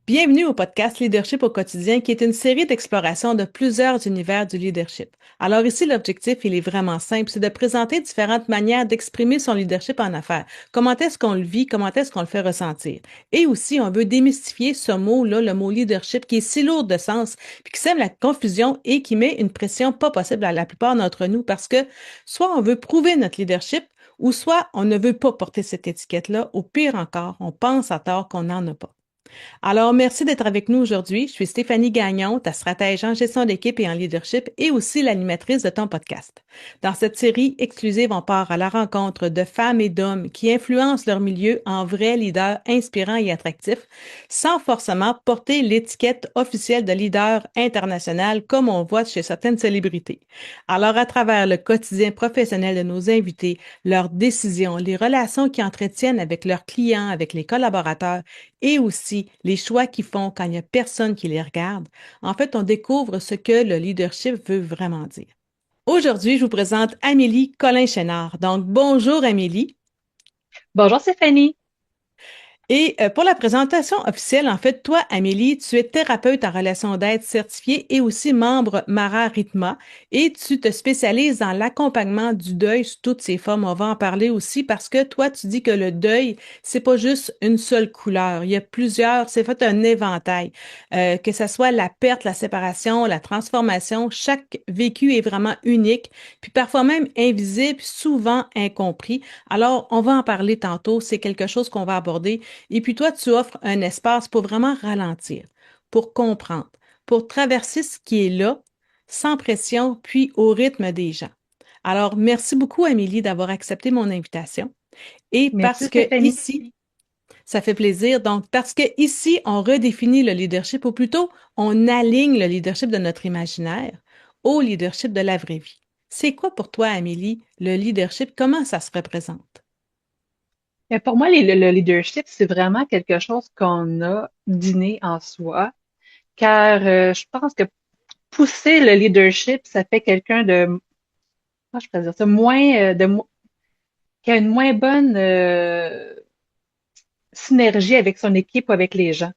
Bienvenue au podcast Leadership au quotidien, qui est une série d'exploration de plusieurs univers du leadership. Alors ici, l'objectif, il est vraiment simple, c'est de présenter différentes manières d'exprimer son leadership en affaires. Comment est-ce qu'on le vit, comment est-ce qu'on le fait ressentir. Et aussi, on veut démystifier ce mot-là, le mot leadership, qui est si lourd de sens, puis qui sème la confusion et qui met une pression pas possible à la plupart d'entre nous, parce que soit on veut prouver notre leadership, ou soit on ne veut pas porter cette étiquette-là, ou pire encore, on pense à tort qu'on n'en a pas. Alors, merci d'être avec nous aujourd'hui. Je suis Stéphanie Gagnon, ta stratège en gestion d'équipe et en leadership et aussi l'animatrice de ton podcast. Dans cette série exclusive, on part à la rencontre de femmes et d'hommes qui influencent leur milieu en vrais leaders inspirants et attractifs, sans forcément porter l'étiquette officielle de leader international comme on voit chez certaines célébrités. Alors, à travers le quotidien professionnel de nos invités, leurs décisions, les relations qu'ils entretiennent avec leurs clients, avec les collaborateurs, et aussi les choix qu'ils font quand il n'y a personne qui les regarde, en fait, on découvre ce que le leadership veut vraiment dire. Aujourd'hui, je vous présente Amélie Colin-Chénard. Donc, bonjour Amélie. Bonjour Stéphanie. Et pour la présentation officielle, en fait, toi, Amélie, tu es thérapeute en relation d'aide certifiée et aussi membre Mara Ritma et tu te spécialises dans l'accompagnement du deuil sous toutes ses formes. On va en parler aussi parce que toi, tu dis que le deuil, c'est pas juste une seule couleur. Il y a plusieurs, c'est fait un éventail. Que ce soit la perte, la séparation, la transformation, chaque vécu est vraiment unique, puis parfois même invisible, souvent incompris. Alors, on va en parler tantôt. C'est quelque chose qu'on va aborder. Et puis toi, tu offres un espace pour vraiment ralentir, pour comprendre, pour traverser ce qui est là, sans pression, puis au rythme des gens. Alors, merci beaucoup, Amélie, d'avoir accepté mon invitation. Et Merci parce que Stéphanie. ici, ça fait plaisir. Donc, parce que ici, on redéfinit le leadership, ou plutôt, on aligne le leadership de notre imaginaire au leadership de la vraie vie. C'est quoi pour toi, Amélie, le leadership? Comment ça se représente? Pour moi, le leadership, c'est vraiment quelque chose qu'on a d'inné en soi, car je pense que pousser le leadership, ça fait quelqu'un de, comment je pourrais dire ça, qui a une moins bonne synergie avec son équipe ou avec les gens.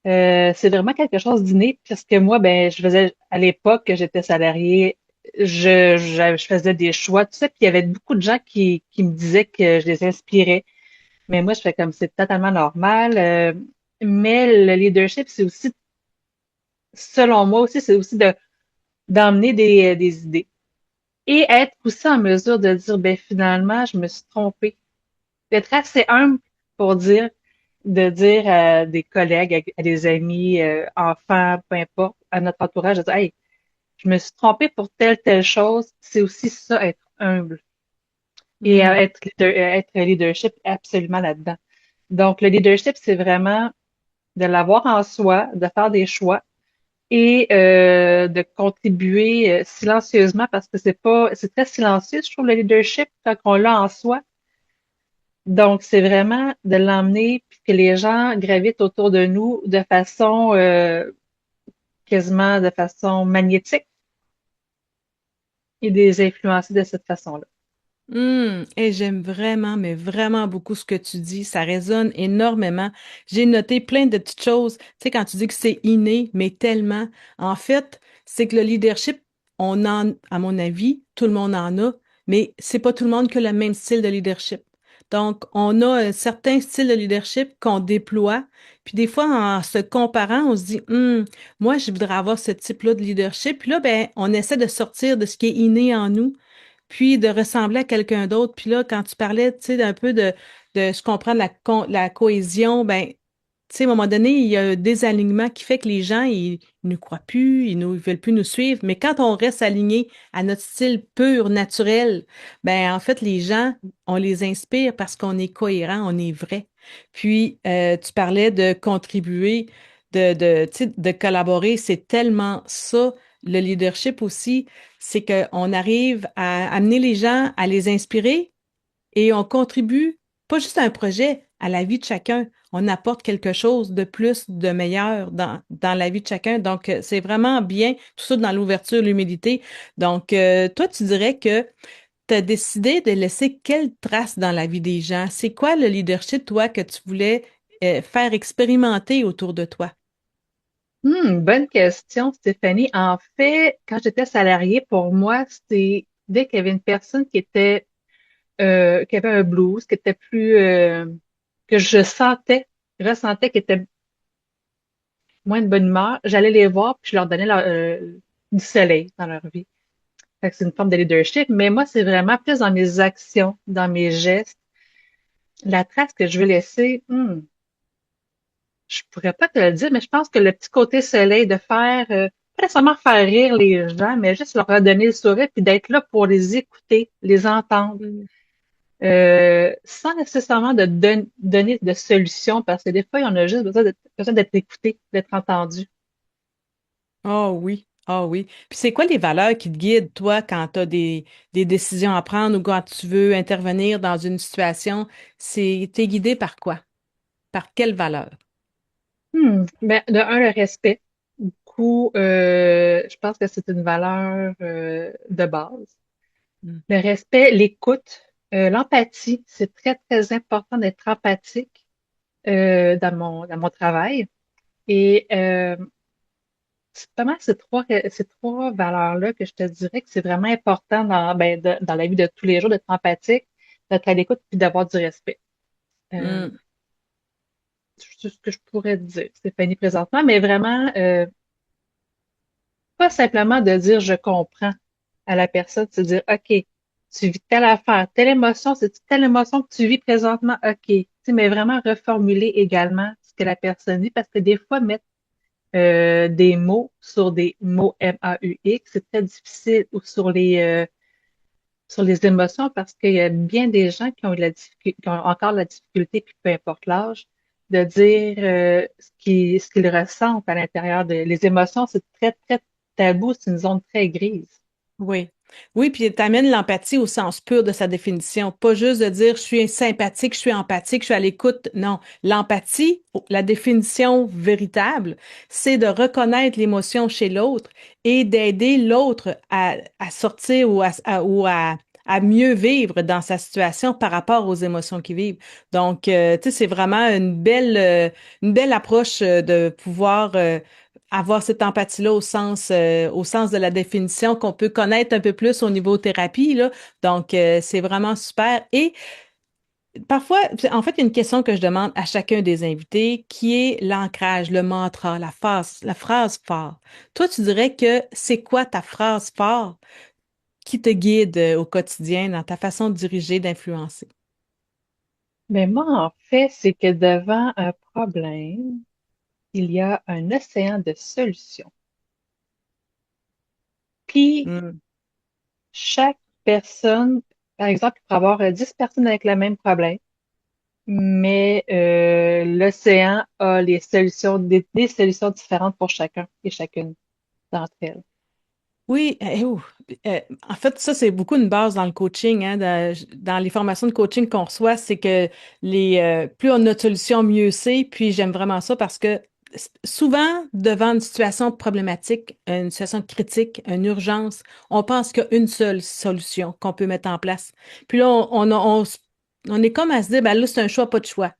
C'est vraiment quelque chose d'inné, parce que moi, ben, je faisais, à l'époque que j'étais salariée, je faisais des choix, tout ça, puis il y avait beaucoup de gens qui me disaient que je les inspirais. Mais moi, je fais comme c'est totalement normal. Mais le leadership, c'est aussi, selon moi aussi, c'est aussi d'emmener des idées. Et être aussi en mesure de dire, ben finalement, je me suis trompée. D'être assez humble pour de dire à des collègues, à des amis, enfants, peu importe, à notre entourage, de dire, hey, je me suis trompée pour telle chose. C'est aussi ça, être humble. Et Hmm. être leadership absolument là-dedans. Donc, le leadership, c'est vraiment de l'avoir en soi, de faire des choix et de contribuer silencieusement parce que c'est très silencieux, je trouve, le leadership quand on l'a en soi. Donc, c'est vraiment de l'emmener puis que les gens gravitent autour de nous de façon quasiment de façon magnétique et de les influencer de cette façon-là. Et j'aime vraiment, mais vraiment beaucoup ce que tu dis. Ça résonne énormément. J'ai noté plein de petites choses. Tu sais, quand tu dis que c'est inné, mais tellement. En fait, c'est que le leadership, à mon avis, tout le monde en a, mais c'est pas tout le monde qui a le même style de leadership. Donc, on a un certain style de leadership qu'on déploie. Puis des fois, en se comparant, on se dit, moi, je voudrais avoir ce type-là de leadership. Puis là, ben, on essaie de sortir de ce qui est inné en nous puis de ressembler à quelqu'un d'autre. Puis là, quand tu parlais, tu sais, d'un peu de je comprends la cohésion, ben, tu sais, à un moment donné, il y a un désalignement qui fait que les gens, ils ne croient plus, ils veulent plus nous suivre. Mais quand on reste aligné à notre style pur, naturel, ben, en fait, les gens, on les inspire parce qu'on est cohérent, on est vrai. Puis, tu parlais de contribuer, tu sais, de collaborer. C'est tellement ça. Le leadership aussi, c'est qu'on arrive à amener les gens, à les inspirer et on contribue pas juste à un projet, à la vie de chacun. On apporte quelque chose de plus, de meilleur dans la vie de chacun. Donc, c'est vraiment bien, tout ça dans l'ouverture, l'humilité. Donc, toi, tu dirais que tu as décidé de laisser quelle trace dans la vie des gens? C'est quoi le leadership, toi, que tu voulais? faire expérimenter autour de toi? Bonne question, Stéphanie. En fait, quand j'étais salariée, pour moi, c'était dès qu'il y avait une personne qui avait un blues, qui était plus, que ressentais qui était moins de bonne humeur, j'allais les voir puis je leur donnais du soleil dans leur vie. Fait que c'est une forme de leadership, mais moi, c'est vraiment plus dans mes actions, dans mes gestes, la trace que je veux laisser. Je pourrais pas te le dire, mais je pense que le petit côté soleil de faire, pas nécessairement faire rire les gens, mais juste leur redonner le sourire puis d'être là pour les écouter, les entendre, sans nécessairement donner de solution, parce que des fois, on a juste besoin d'être écouté, d'être entendu. Ah oui, ah oui. Puis c'est quoi les valeurs qui te guident, toi, quand tu as des décisions à prendre ou quand tu veux intervenir dans une situation? T'es guidé par quoi? Par quelle valeur? Ben, de un, le respect. Beaucoup, je pense que c'est une valeur de base. Mm. Le respect, l'écoute, l'empathie, c'est très, très important d'être empathique dans mon travail. Et c'est pas mal ces trois valeurs-là que je te dirais que c'est vraiment important dans la vie de tous les jours, d'être empathique, d'être à l'écoute, puis d'avoir du respect. Euh, Mm. c'est ce que je pourrais te dire, Stéphanie, présentement, mais vraiment, pas simplement de dire je comprends à la personne, c'est de dire OK, tu vis telle affaire, telle émotion, c'est telle émotion que tu vis présentement, OK. Tu sais, mais vraiment reformuler également ce que la personne dit, parce que des fois, mettre des mots sur des mots MAUX, c'est très difficile, ou sur les émotions, parce qu'il y a bien des gens qui ont qui ont encore la difficulté, puis peu importe l'âge, de dire ce qu'ils ressentent à l'intérieur les émotions, c'est très, très tabou, c'est une zone très grise. Oui. Oui, puis tu amènes l'empathie au sens pur de sa définition. Pas juste de dire je suis sympathique, je suis empathique, je suis à l'écoute. Non. L'empathie, la définition véritable, c'est de reconnaître l'émotion chez l'autre et d'aider l'autre à sortir à mieux vivre dans sa situation par rapport aux émotions qu'il vit. Donc, tu sais, c'est vraiment une belle approche de pouvoir avoir cette empathie-là au sens de la définition qu'on peut connaître un peu plus au niveau thérapie, là. Donc, c'est vraiment super. Et parfois, en fait, il y a une question que je demande à chacun des invités qui est l'ancrage, le mantra, la phrase phare. Toi, tu dirais que c'est quoi ta phrase phare qui te guide au quotidien dans ta façon de diriger, d'influencer? Mais moi, en fait, c'est que devant un problème, il y a un océan de solutions. Puis, Hmm. chaque personne, par exemple, il peut y avoir 10 personnes avec le même problème, mais l'océan a des solutions différentes pour chacun et chacune d'entre elles. Oui, en fait, ça, c'est beaucoup une base dans le coaching, hein, dans les formations de coaching qu'on reçoit, c'est que plus on a de solutions, mieux c'est. Puis j'aime vraiment ça parce que souvent, devant une situation problématique, une situation critique, une urgence, on pense qu'il y a une seule solution qu'on peut mettre en place. Puis là, on est comme à se dire, ben là, c'est un choix, pas de choix.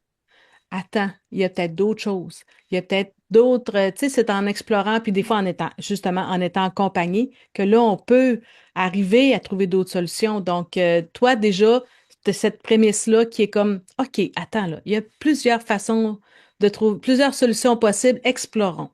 Attends, il y a peut-être d'autres choses. Il y a peut-être d'autres, tu sais, c'est en explorant, puis des fois en étant, justement, en étant accompagné, que là, on peut arriver à trouver d'autres solutions. Donc, toi, déjà, de cette prémisse-là qui est comme, OK, attends, là, il y a plusieurs façons de trouver, plusieurs solutions possibles, explorons.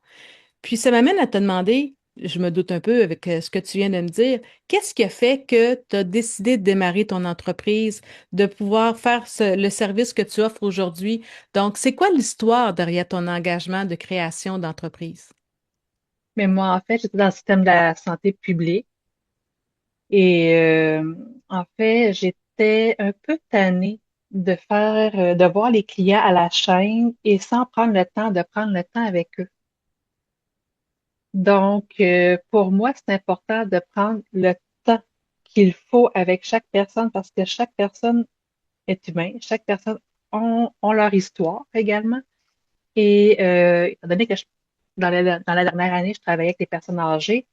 Puis ça m'amène à te demander, je me doute un peu avec ce que tu viens de me dire, qu'est-ce qui a fait que tu as décidé de démarrer ton entreprise, de pouvoir faire le service que tu offres aujourd'hui? Donc, c'est quoi l'histoire derrière ton engagement de création d'entreprise? Mais moi, en fait, j'étais dans le système de la santé publique et en fait, j'étais un peu tannée de voir les clients à la chaîne et sans prendre le temps de prendre le temps avec eux. Donc, pour moi, c'est important de prendre le temps qu'il faut avec chaque personne parce que chaque personne est humain, chaque personne ont leur histoire également. Et étant donné que dans la dernière année, je travaillais avec les personnes âgées,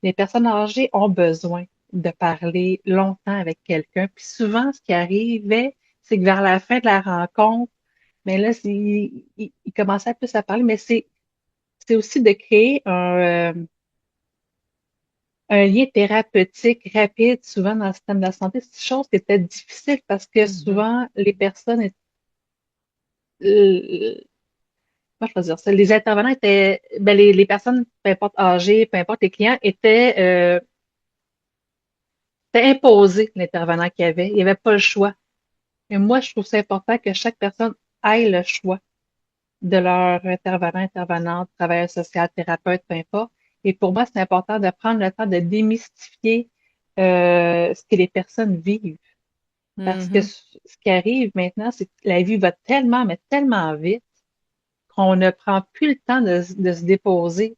les personnes âgées ont besoin de parler longtemps avec quelqu'un. Puis souvent, ce qui arrivait, c'est que vers la fin de la rencontre, Mais là, il commençait plus à parler, mais c'est aussi de créer un lien thérapeutique rapide, souvent dans le système de la santé. C'est une chose qui était difficile parce que Mhm. souvent, les personnes, euh, comment je peux dire ça, les intervenants étaient, ben les personnes, peu importe âgées, peu importe les clients, étaient imposés l'intervenant qu'il y avait. Il n'y avait pas le choix. Et moi, je trouve ça important que chaque personne ait le choix de leur intervenant, intervenante, travailleur social, thérapeute, peu importe. Et pour moi, c'est important de prendre le temps de démystifier ce que les personnes vivent. Parce que Mhm. ce qui arrive maintenant, c'est que la vie va tellement, mais tellement vite qu'on ne prend plus le temps de se déposer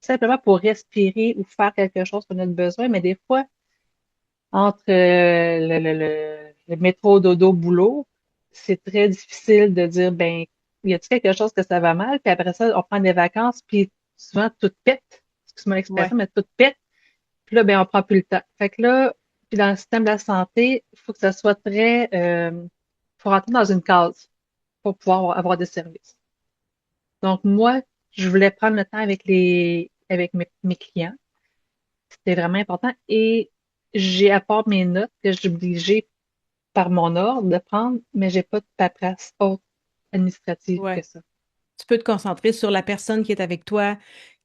simplement pour respirer ou faire quelque chose qu'on a besoin. Mais des fois, entre le métro, dodo, boulot, c'est très difficile de dire, ben, y a-t-il quelque chose que ça va mal? Puis après ça, on prend des vacances, puis souvent tout pète. Excuse-moi l'expression, Ouais. mais tout pète. Puis là, ben, on prend plus le temps. Fait que là, puis dans le système de la santé, il faut que ça soit faut rentrer dans une case pour pouvoir avoir des services. Donc, moi, je voulais prendre le temps avec mes clients. C'était vraiment important. Et j'ai, à part mes notes que j'ai obligé par mon ordre de prendre, mais j'ai pas de paperasse autre administrative que Ouais. ça. Tu peux te concentrer sur la personne qui est avec toi,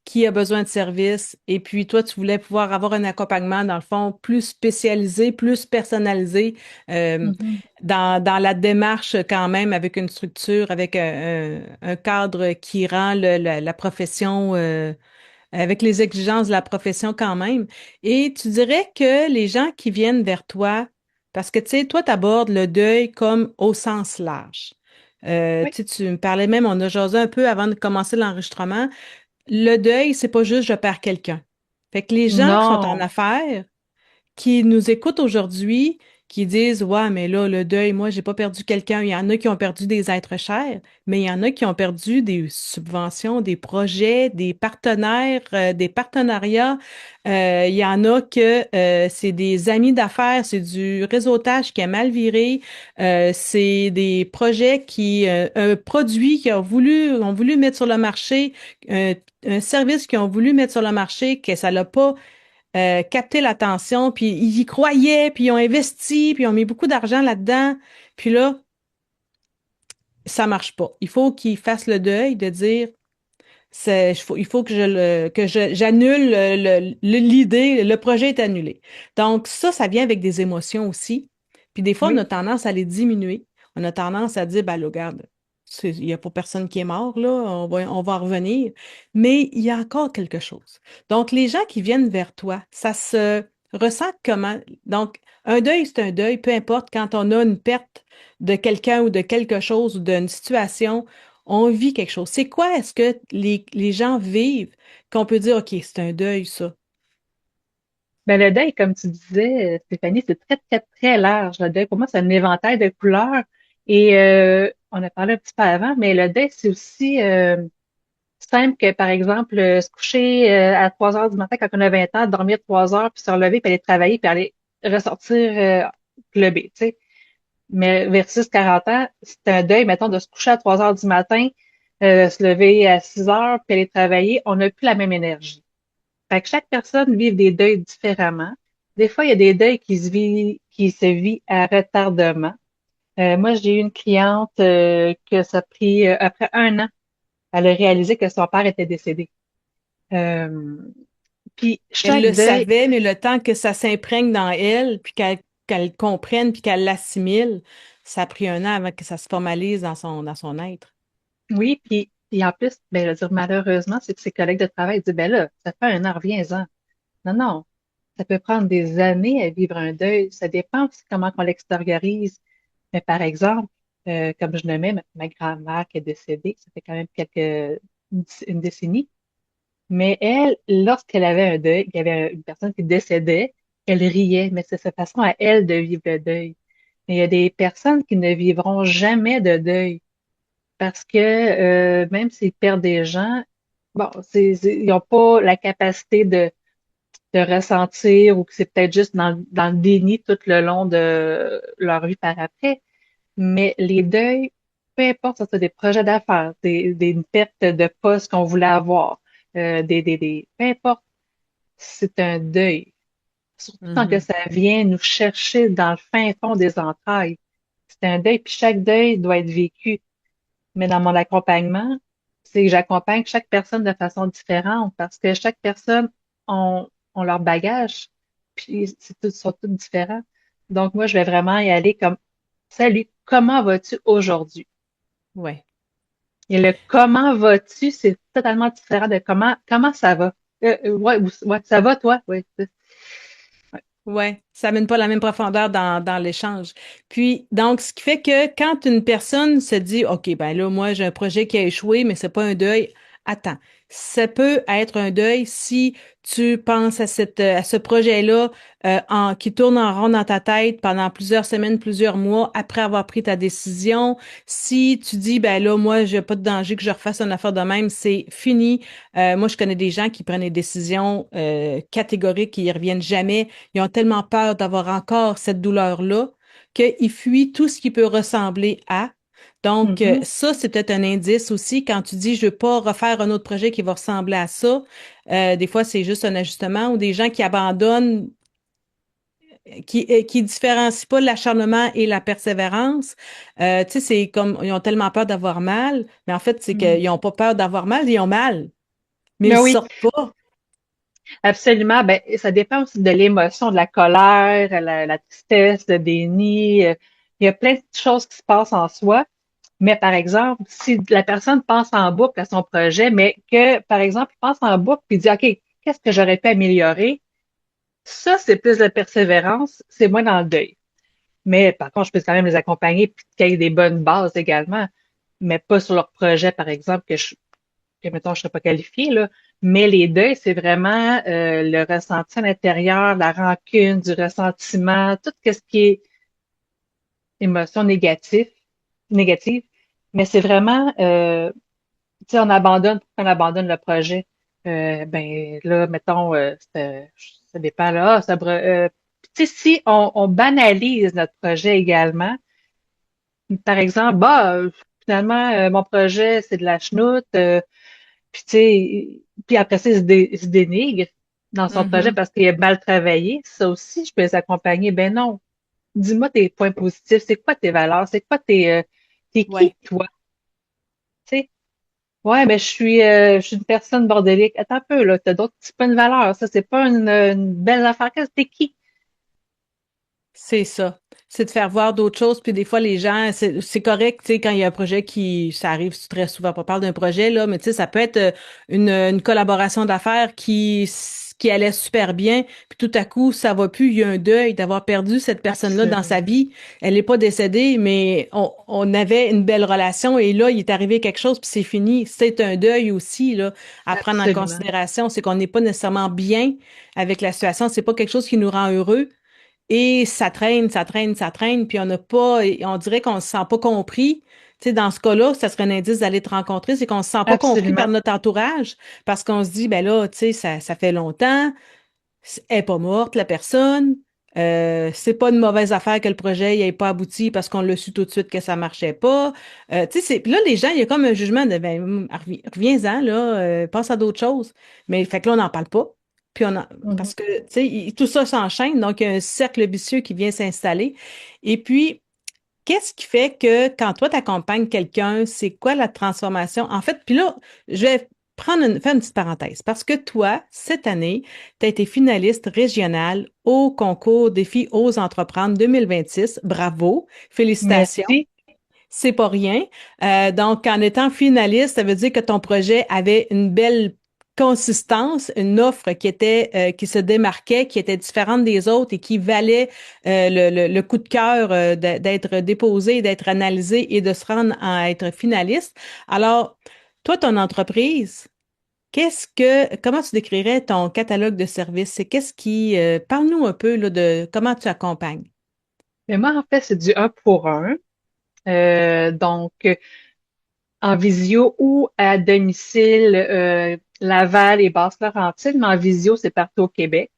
qui a besoin de service, et puis toi, tu voulais pouvoir avoir un accompagnement, dans le fond, plus spécialisé, plus personnalisé, euh, Mhm. dans la démarche quand même, avec une structure, avec un cadre qui rend la profession, avec les exigences de la profession quand même. Et tu dirais que les gens qui viennent vers toi, parce que tu sais, toi, tu abordes le deuil comme au sens large. Oui. Tu sais, tu me parlais même, on a jasé un peu avant de commencer l'enregistrement. Le deuil, c'est pas juste je perds quelqu'un. Fait que les gens qui sont en Non. affaires, qui nous écoutent aujourd'hui, qui disent, ouais, mais là, le deuil, moi, j'ai pas perdu quelqu'un. Il y en a qui ont perdu des êtres chers, mais il y en a qui ont perdu des subventions, des projets, des partenaires, des partenariats. Il y en a que c'est des amis d'affaires, c'est du réseautage qui a mal viré. C'est des projets un produit qui ont voulu mettre sur le marché, un service qu'ils ont voulu mettre sur le marché, que ça l'a pas capté l'attention, puis ils y croyaient, puis ils ont investi, puis ils ont mis beaucoup d'argent là-dedans. Puis là, ça marche pas. Il faut qu'ils fassent le deuil de dire, il faut que j'annule l'idée, le projet est annulé. Donc ça vient avec des émotions aussi. Puis des fois, on a Oui. tendance à les diminuer. On a tendance à dire, ben là, regarde, il n'y a pas personne qui est mort, là, on va en revenir. Mais il y a encore quelque chose. Donc, les gens qui viennent vers toi, ça se ressent comment? Donc, un deuil, c'est un deuil, peu importe quand on a une perte de quelqu'un ou de quelque chose ou d'une situation, on vit quelque chose. C'est quoi est-ce que les gens vivent qu'on peut dire, OK, c'est un deuil, ça? Ben, le deuil, comme tu disais, Stéphanie, c'est très, très, très large. Le deuil, pour moi, c'est un éventail de couleurs. Et on a parlé un petit peu avant, mais le deuil, c'est aussi simple que, par exemple, se coucher à 3 heures du matin quand on a 20 ans, dormir 3 heures, puis se relever, puis aller travailler, puis aller ressortir clubber, tu sais. Mais versus 40 ans, c'est un deuil, mettons, de se coucher à 3 heures du matin, se lever à 6 heures, puis aller travailler. On n'a plus la même énergie. Fait que chaque personne vit des deuils différemment. Des fois, il y a des deuils qui se vit à retardement. Moi, j'ai eu une cliente que ça a pris après 1 an, elle a réalisé que son père était décédé. Euh, puis Elle chaque le deuil, savait, mais le temps que ça s'imprègne dans elle, puis qu'elle comprenne, puis qu'elle l'assimile, ça a pris un an avant que ça se formalise dans son être. oui, puis et en plus, ben, je veux dire, malheureusement, c'est que ses collègues de travail disent, ben là, ça fait 1 an, reviens-en. Non, non, ça peut prendre des années à vivre un deuil. Ça dépend aussi comment on l'extériorise. Mais par exemple, comme je nommais ma grand-mère qui est décédée, ça fait quand même une décennie. Mais elle, lorsqu'elle avait un deuil, il y avait une personne qui décédait, elle riait, mais c'est sa façon à elle de vivre le deuil. Mais il y a des personnes qui ne vivront jamais de deuil parce que même s'ils perdent des gens, bon, ils n'ont pas la capacité de ressentir ou que c'est peut-être juste dans le déni tout le long de leur vie par après. Mais les deuils, peu importe, ça, c'est des projets d'affaires, des pertes de poste qu'on voulait avoir, peu importe, c'est un deuil. Surtout quand que Mhm. ça vient nous chercher dans le fin fond des entrailles. C'est un deuil, puis chaque deuil doit être vécu. Mais dans mon accompagnement, c'est que j'accompagne chaque personne de façon différente parce que chaque personne ont leur bagage, puis sont tous différents. Donc, moi, je vais vraiment y aller comme, salut, comment vas-tu aujourd'hui? Ouais. Et le comment vas-tu, c'est totalement différent de comment ça va. Ouais, ouais, ça va, toi? Oui. Ouais, ça amène pas la même profondeur dans l'échange. Puis, donc, ce qui fait que quand une personne se dit, OK, ben là, moi, j'ai un projet qui a échoué, mais c'est pas un deuil. Attends, ça peut être un deuil si tu penses à ce projet-là qui tourne en rond dans ta tête pendant plusieurs semaines, plusieurs mois après avoir pris ta décision. Si tu dis, ben là, moi, j'ai pas de danger que je refasse une affaire de même, c'est fini. Moi, je connais des gens qui prennent des décisions catégoriques, qui y reviennent jamais. Ils ont tellement peur d'avoir encore cette douleur-là qu'ils fuient tout ce qui peut ressembler à. Donc, Mhm. ça, c'est peut-être un indice aussi quand tu dis, je veux pas refaire un autre projet qui va ressembler à ça. Des fois, c'est juste un ajustement ou des gens qui abandonnent, qui différencient pas l'acharnement et la persévérance. Tu sais, c'est comme, ils ont tellement peur d'avoir mal, mais en fait, c'est Mm. qu'ils ont pas peur d'avoir mal, ils ont mal, mais ils Mais oui, sortent pas. absolument. Ben, ça dépend aussi de l'émotion, de la colère, la tristesse, le déni. Il y a plein de choses qui se passent en soi. Mais par exemple, si la personne pense en boucle à son projet, mais que, par exemple, il pense en boucle puis dit, OK, qu'est-ce que j'aurais pu améliorer? Ça, c'est plus de la persévérance, c'est moins dans le deuil. Mais par contre, je peux quand même les accompagner puis qu'il y ait des bonnes bases également, mais pas sur leur projet, par exemple, que mettons, je serais pas qualifiée, là. Mais les deuils, c'est vraiment le ressenti à l'intérieur, la rancune, du ressentiment, tout ce qui est émotion négative. Mais c'est vraiment, tu sais, on abandonne le projet. Ben là, mettons, ça dépend là. Tu sais, si on banalise notre projet également, par exemple, finalement, mon projet, c'est de la chenoute. Puis, tu sais, puis après ça, il se dénigre dans son projet Mhm. parce qu'il a mal travaillé. Ça aussi, je peux les accompagner. Ben non. Dis-moi tes points positifs. C'est quoi tes valeurs? C'est quoi t'es qui, Ouais. toi? Tu sais, ouais, ben, je suis une personne bordélique. Attends un peu, là. T'as d'autres petits points de valeur. Ça, c'est pas une belle affaire. T'es qui? C'est ça. C'est de faire voir d'autres choses. Puis des fois, les gens, c'est correct, tu sais, quand il y a un projet ça arrive très souvent, on parle d'un projet, là, mais tu sais, ça peut être une collaboration d'affaires qui allait super bien. Puis tout à coup, ça va plus. Il y a un deuil d'avoir perdu cette personne-là dans sa Absolument. vie. Elle n'est pas décédée, mais on avait une belle relation et là, il est arrivé quelque chose, puis c'est fini. C'est un deuil aussi, là, à prendre en Absolument. considération. C'est qu'on n'est pas nécessairement bien avec la situation. C'est pas quelque chose qui nous rend heureux. Et ça traîne, ça traîne, ça traîne, puis on n'a pas, on dirait qu'on se sent pas compris. Tu sais, dans ce cas-là, ça serait un indice d'aller te rencontrer, c'est qu'on se sent pas compris par Absolument. notre entourage, parce qu'on se dit, ben là, tu sais, ça fait longtemps, elle est pas morte, la personne, c'est pas une mauvaise affaire que le projet n'ait pas abouti parce qu'on l'a su tout de suite que ça marchait pas. Tu sais, là, les gens, il y a comme un jugement de, ben, reviens-en, là, passe à d'autres choses. Mais, fait que là, on n'en parle pas. Puis Mhm. parce que, tu sais, tout ça s'enchaîne, donc il y a un cercle vicieux qui vient s'installer. Et puis, qu'est-ce qui fait que quand toi, tu accompagnes quelqu'un, c'est quoi la transformation? En fait, puis là, je vais faire une petite parenthèse parce que toi, cette année, tu as été finaliste régional au concours Défi Ose Entreprendre 2026. Bravo, félicitations. Merci. C'est pas rien. Donc, en étant finaliste, ça veut dire que ton projet avait une belle consistance, une offre qui se démarquait, qui était différente des autres et qui valait le coup de cœur d'être déposé, d'être analysé et de se rendre à être finaliste. Alors, toi, ton entreprise, comment tu décrirais ton catalogue de services? Parle-nous un peu là, de comment tu accompagnes. Mais moi, en fait, c'est du un pour un. Donc, en visio ou à domicile, Laval et Basse-Laurentide, mais en visio, c'est partout au Québec.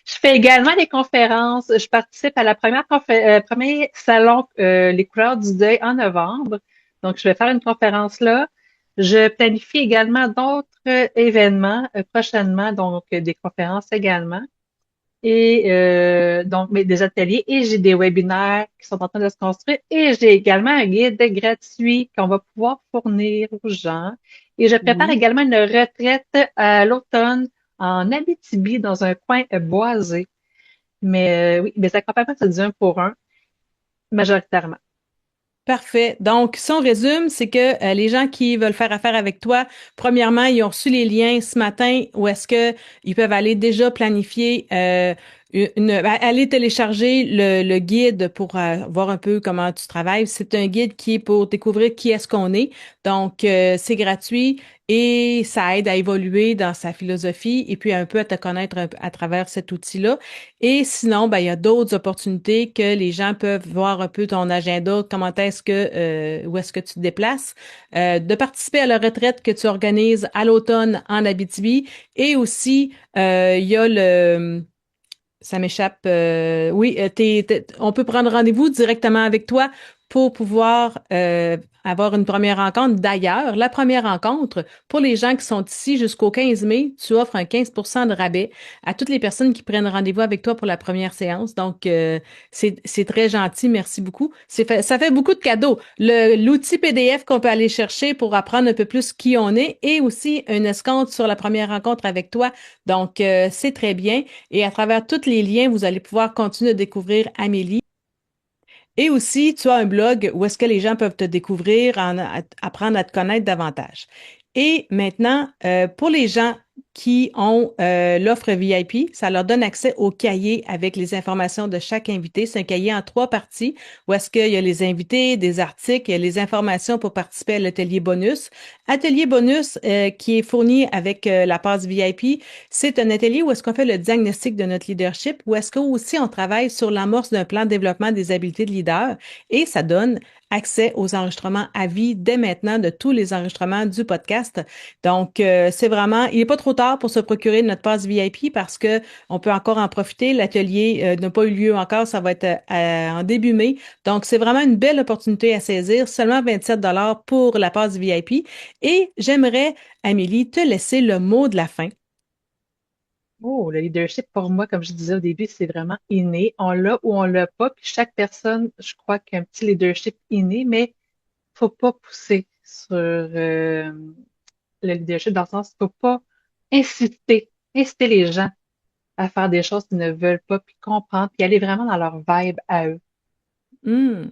Je fais également des conférences. Je participe à la premier salon Les couleurs du deuil en novembre. Donc, je vais faire une conférence là. Je planifie également d'autres événements prochainement, donc des conférences également. Et donc des ateliers et j'ai des webinaires qui sont en train de se construire et j'ai également un guide gratuit qu'on va pouvoir fournir aux gens. Et je prépare Oui. également une retraite à l'automne en Abitibi dans un coin boisé. Mais oui, mes accompagnements, c'est du un pour un majoritairement. Parfait. Donc, si on résume, c'est que les gens qui veulent faire affaire avec toi, premièrement, ils ont reçu les liens ce matin où est-ce que ils peuvent aller déjà planifier aller télécharger le guide pour voir un peu comment tu travailles. C'est un guide qui est pour découvrir qui est-ce qu'on est. Donc, c'est gratuit et ça aide à évoluer dans sa philosophie et puis un peu à te connaître à travers cet outil-là. Et sinon, ben, il y a d'autres opportunités que les gens peuvent voir un peu ton agenda, comment est-ce que, où est-ce que tu te déplaces, de participer à la retraite que tu organises à l'automne en Abitibi. Et aussi, il y a ça m'échappe, oui, on peut prendre rendez-vous directement avec toi pour pouvoir avoir une première rencontre. D'ailleurs, la première rencontre, pour les gens qui sont ici jusqu'au 15 mai, tu offres un 15% de rabais à toutes les personnes qui prennent rendez-vous avec toi pour la première séance. Donc, c'est très gentil. Merci beaucoup. Ça fait beaucoup de cadeaux. L'outil PDF qu'on peut aller chercher pour apprendre un peu plus qui on est et aussi un escompte sur la première rencontre avec toi. Donc, c'est très bien. Et à travers tous les liens, vous allez pouvoir continuer de découvrir Amélie. Et aussi, tu as un blog où est-ce que les gens peuvent te découvrir, apprendre à te connaître davantage. Et maintenant, pour les gens qui ont l'offre VIP, ça leur donne accès au cahier avec les informations de chaque invité. C'est un cahier en 3 parties où est-ce qu'il y a les invités, des articles, il y a les informations pour participer à l'atelier bonus. Atelier bonus qui est fourni avec la passe VIP, c'est un atelier où est-ce qu'on fait le diagnostic de notre leadership, où est-ce qu'aussi on travaille sur l'amorce d'un plan de développement des habiletés de leader et ça donne accès aux enregistrements à vie dès maintenant de tous les enregistrements du podcast. Donc, c'est vraiment, il n'est pas trop tard pour se procurer notre passe VIP parce que on peut encore en profiter. L'atelier n'a pas eu lieu encore, ça va être en début mai. Donc, c'est vraiment une belle opportunité à saisir. Seulement 27 $ pour la passe VIP. Et j'aimerais, Amélie, te laisser le mot de la fin. Oh, le leadership, pour moi, comme je disais au début, c'est vraiment inné. On l'a ou on l'a pas. Puis chaque personne, je crois qu'il y a un petit leadership inné, mais faut pas pousser sur le leadership dans le sens, faut pas inciter les gens à faire des choses qu'ils ne veulent pas, puis comprendre, puis aller vraiment dans leur vibe à eux. Hmm.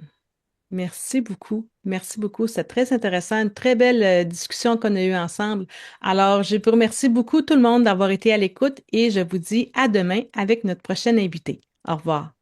Merci beaucoup. Merci beaucoup. C'est très intéressant. Une très belle discussion qu'on a eue ensemble. Alors, je vous remercie beaucoup tout le monde d'avoir été à l'écoute et je vous dis à demain avec notre prochaine invité. Au revoir.